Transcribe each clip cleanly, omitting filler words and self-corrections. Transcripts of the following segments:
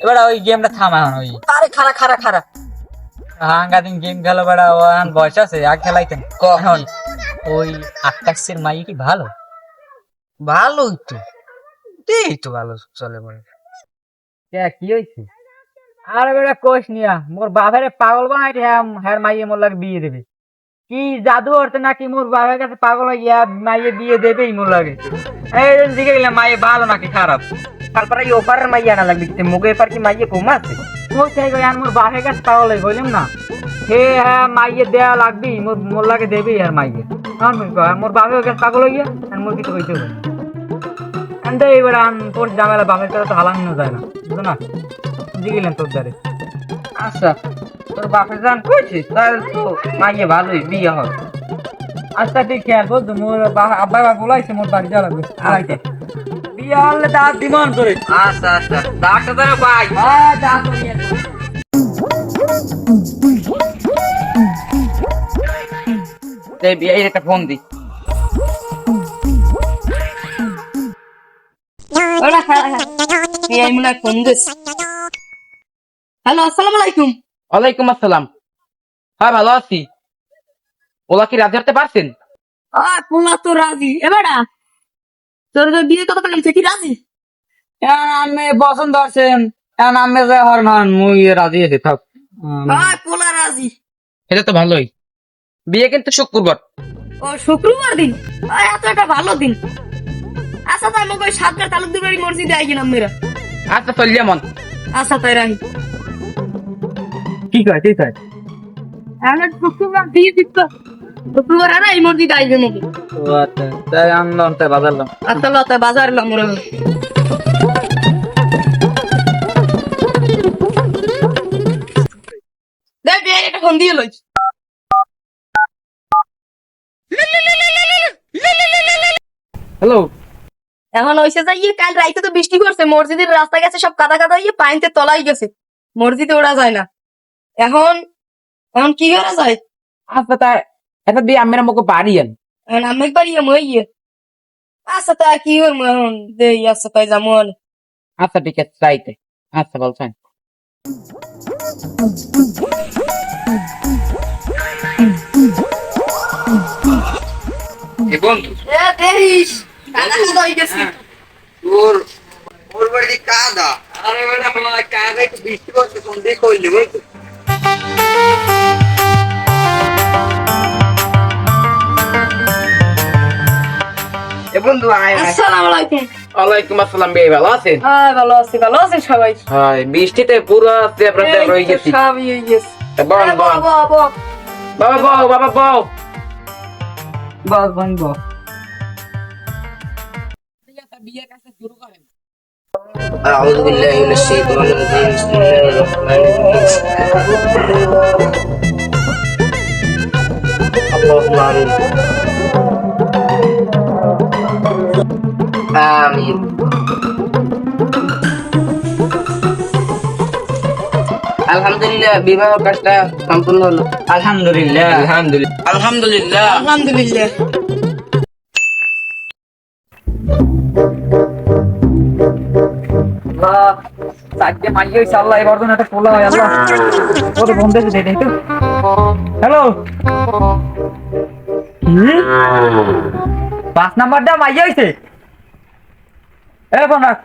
এবার ওই গেমটা থামা এখন ওই আরে খারা খারা খারা হাঙ্গাদিন গেম খেলো বেড়া ও এখন বয়স আছে আর খেলাইতেন এখন ওই আকাশের মাই কি ভালো ভালোই তো এই তো ভালো চলে বলে কি হয়েছে? আরে বেটা কোষ নিয়া মোর বাপের পাগল বানাই হ্যাঁ মাইয়ে মোর লাগে বিয়ে দেবে কি জাদু করতে নাকি মোর বাবার কাছে পাগল হইয়া মাইয়ে বিয়ে দেবেই মোর লাগে এই দিকে গেলাম মাইয়ে ভালো নাকি খারাপ তারপরে এই ওপারের মাইয়া আনা লাগবে কিন্তু মুখে এপার কি মাইয়া কম আছে ওই চাই গো মোর বাপের কাছে পাগল হয়ে বললাম না হে হ্যাঁ মাইয়ে দেয়া লাগবি মোর লাগে দেবেই আর মাইয়ে মোর বাপের কাছে পাগল হইয়া আর মোর কিছু হইতে হবে আনতে এবার আন তোর জামেলা বাপের কাছে তো হালানো যায় না বুঝো না দিকে গেলাম তোর দ্বারে আচ্ছা তোর বাপের জান কইছিস তাহলে তো মাইয়া ভালোই বিয়ে হবে আচ্ছা ঠিক খেয়াল বুঝছো মোর আব্বা বলাইছে মোর বাড়ি যাওয়া লাগবে আড়াইটে বিয়ে হলে দাঁত দিমান করে আচ্ছা আচ্ছা ডাক্তার দ্বারা পাই এই বিয়ে একটা ফোন দি হ্যালো, আসসালামু আলাইকুম। ওয়ালাইকুম আসসালাম। হ্যাঁ ভালো আছি। ওলা কি রাজি হতে পারছেন? পোলা তো রাজি। এবারা তোর বিয়ে কত কাল থেকে রাজি? আমি পছন্দ আছেন আমি যে হরমান মুই রাজি আছি থাক পোলা রাজি। এটা তো ভালোই। বিয়ে কিন্তু শুক্রবার। ও শুক্রবার দিন? এত একটা ভালো দিন। আচ্ছা তাই আমাকে ওই সাতটা তালুকদার বাড়ি মসজিদে আই গেলাম মেয়েরা। আচ্ছা চল যেমন। আচ্ছা তাই রাহি। ঠিক আছে ঠিক আছে আমরা শুক্রবার দিয়ে দিত। শুক্রবার আর এই মসজিদে আইবে নাকি? ও আচ্ছা তাই আনলাম তাই বাজারলাম আচ্ছা তাই বাজার এলাম ওরা। দেখ বিয়ে একটা ফোন দিয়ে লইছ। হ্যালো। এখন হইছে যাইয়ে কাল রাইতে তো বৃষ্টি করছে, মসজিদের রাস্তা গেছে সব কাদা কাদা হইয়ে পানিতে তলাই গেছে, মসজিদে ওরা যায় না। এখন এখন কি করা যায়? আচ্ছা তাই এটা দিয়ে আমি আমাকে বাড়িয়েন। এখন আমি একবার ইয়ে আচ্ছা তা কি করবো এখন দেই। আচ্ছা তাই যাবো। আচ্ছা ঠিক আছে তাইতে। আচ্ছা বলছেন। বন্ধু দেখিস কাদা কাদা হয়ে গেছে। তোর ওর বাড়ি কাদা। আরে বেটা বলা কাদা একটু বৃষ্টি করছে কোন দিকে কইলি বুঝলি? এ বন্ধু আয় আয়। আসসালামু আলাইকুম। ওয়ালাইকুম আসসালাম। ভাই ভালো আছেন? হ্যাঁ ভালো আছি। ভালো আছেন সবাই? হ্যাঁ বৃষ্টিতে পুরো তেপড়া তেপড়া হয়ে গেছি। সব ইয়ে গেছে। বল বল বাবা বল বাবা বল বল বল বল বিয়ের কাছে শুরু করেন। أعوذ بالله من الشيطان الرجيم بسم الله الرحمن الرحيم اللهم آمين আলহামদুলিল্লাহ বিবাহ কাজটা সম্পূর্ণ হলো। আলহামদুলিল্লাহ আলহামদুলিল্লাহ আলহামদুলিল্লাহ আলহামদুলিল্লাহ। আজকে মাইয়ে হইছে আল্লাহ এবার তো একটা পোলা হয় আল্লাহ কত ফোন দিয়েছে দেখ তো হ্যালো 5 নাম্বারটা মাইয়ে হইছে এ ফোন রাখ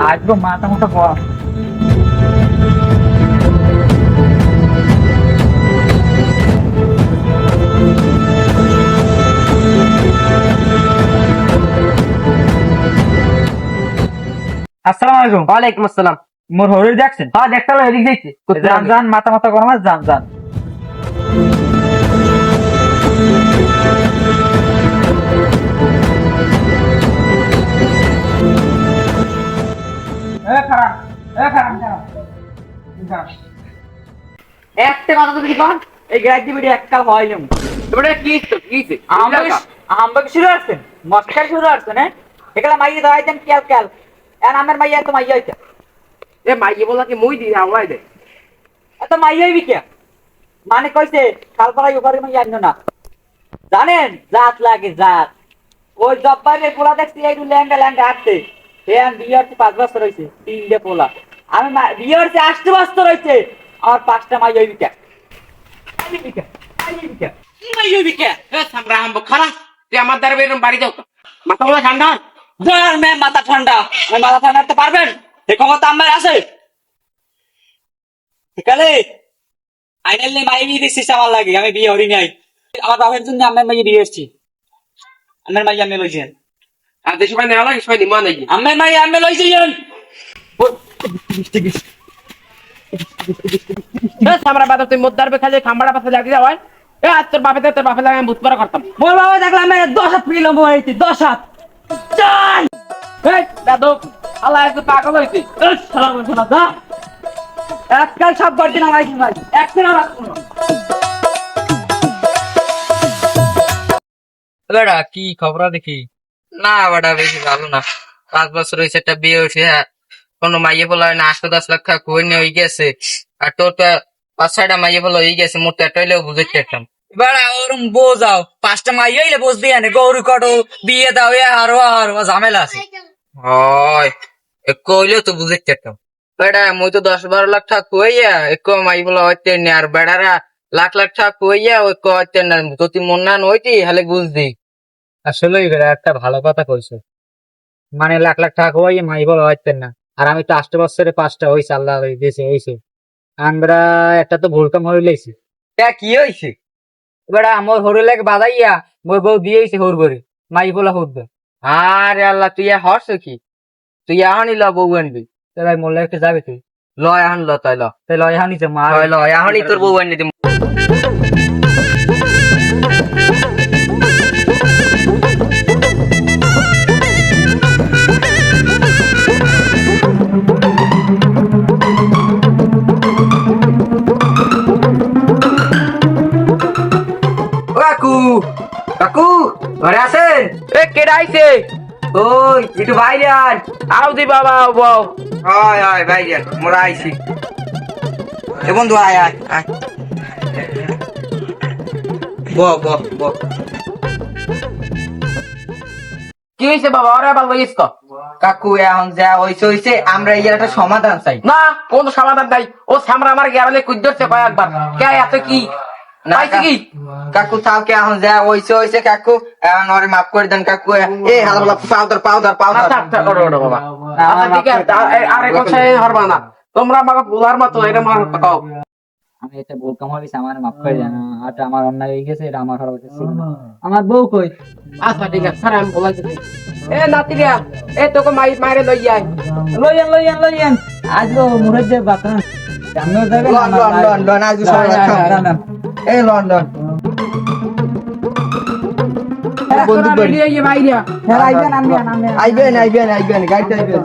আসবো মাথা মোটা পড়া আসসালামু আলাইকুম। ওয়ালাইকুম আসসালাম। মোর হরির দেখছেন? হ্যাঁ দেখতে হলো এদিক দেখছি যান যান মাথা মাথা গরম আছে যান যান একটা কথা তো কি পান এই গ্যারান্টি ভিডিও এককাল হয় না তোমরা কি কি আমরা শুরু আসছেন মস্কার শুরু আসছেন হ্যাঁ এগুলা মাইয়ে দাঁড়াই দেন কেল কেল আর আমার মাইয়া তো মাইয়া হইছে এ মাইয়ে বলা কি মই দি আওয়াই দে এত মাইয়া হইবি কে মানে কইছে কালপাড়ায় ওপারে মাইয়া আইনো না জানেন জাত লাগে জাত ওই জব্বারে পোলা দেখছি এই ল্যাঙ্গা ল্যাঙ্গা হাঁটতে হে আমি বিয়ে হচ্ছে 5 বছর হয়েছে 3টে পোলা আমি বিয়ে হচ্ছে 8 বছর হয়েছে আমার 5টা মাই হইবি কে তুই আমার দ্বারা বেরোম বাড়ি যাও মাথা বলা ঠান্ডা ধর মে মাথা ঠান্ডা আমি মাথা ঠান্ডা করতে পারবেন এই ক্ষমতা আমার আছে কালে আইনাল মাই বিয়ে দিছিস আমার লাগে আমি বিয়ে হরি নাই আমার বাবার জন্য আমার মাই বিয়ে এসেছি আমার মাই আমি লইছেন আর দেশে মানে আলাদা সবাই নিমা নাকি আমার মাই আমি লইছেন আমরা বাদ তুই মোদ্দার খালি খাম্বাড়া পাশে লাগি যাওয়া এ আজ তোর বাপে লাগে আমি বুঝতে করতাম মোর বাবা দেখলাম 10 হাত পিলো মইতি 10 হাত চল এই দাদু আল্লাহ একটু পাগল হইছে সালাম সালাম দা এককাল সব বর্দিন আলাইছি ভাই একদিন আর রাখবো না বেড়া কি খবর দেখি না বেড়া বেশি ভালো না 5 বছর হয়েছে একটা বিয়ে হয়েছে হ্যাঁ কোনো মাইয়ে বলা হয় না 8-10 লাখ টাকা কই নিয়ে হয়ে গেছে আর তোর তো 5-6টা মাইয়ে বলা হয়ে গেছে মোট একটা হইলেও বুঝতে পারতাম বেড়া ওরম বোঝাও 5টা মাইয়ে হইলে বুঝবি না গৌরী কটো বিয়ে দাও আর ঝামেলা আছে হয় কইলেও তো বুঝতে পারতাম বেড়া মই তো 10-12 লাখ টাকা কইয়া এক মাই বলা হইতে নে আর বেড়ারা লাখ লাখ টাকা কইয়া ওই কইতে না যদি মন না হইতি হলে বুঝদি আসলে একটা ভালো কথা কইছো মানে লাখ লাখ টাকা কইয়া মাই বলা হইতে না আর আমি তো 8 বছরে 5টা হইছে আল্লাহ দিয়েছে হইছে আমরা একটা তো ভুল কাম হইলেছি তা কি হইছে বেড়া আমার হরে লাগে বাজাইয়া মই বউ দিয়েছে হর করে মাই বলা হইবে আরে আল্লাহ তুই হরছ কি তুই আহানি ল বউ আনবি তাই মোল্লা একটা যাবে তুই লয় আহান ল তাই লয় আহানি যে মা লয় আহানি তোর বউ আনি দিম কাকু কাকু ঘরে আছেন এ কেডা আইছে ওই একটু বাইরে আন আও দি বাবা বাও হয় হয় বাইরে মোরা আইছি এ বন্ধু আয় আয় আয় ব কি হইছে বাবা ওরে বাবা লইছ তো কাকু এখন যা হইছে আমরা এর একটা সমাধান চাই না কোন সমাধান নাই ও সামরা আমার গেরালে কুইদরছে কয়েকবার কে এত কি না পাইছে কি কাকু তাও কে এখন যা হইছে কাকু এখন ওরে মাফ করে দেন কাকু এ হালকা পাউডার আচ্ছা আচ্ছা ওরে বাবা আচ্ছা ঠিক আছে আরে কথা হরবা না তোমরা আমাকে বুলার মতো এটা আমার কও আমি এটা ভুল কাম হইছে আমার মাফ করে দেন আর আমার অন্যায় হয়ে গেছে এটা আমার হওয়া উচিত ছিল না। আমার বউ কই আচ্ছা ঠিক আছে স্যার আমি বলাইছি এ নাতিরা এ তোকে মাইরে লই আই লইয়েন আজ মুরজ্জে বাতন আমিও যাবে লন্ডন আজ এই লন্ডন বন্ধু বলি আইবেন গাড়িতে আইবেন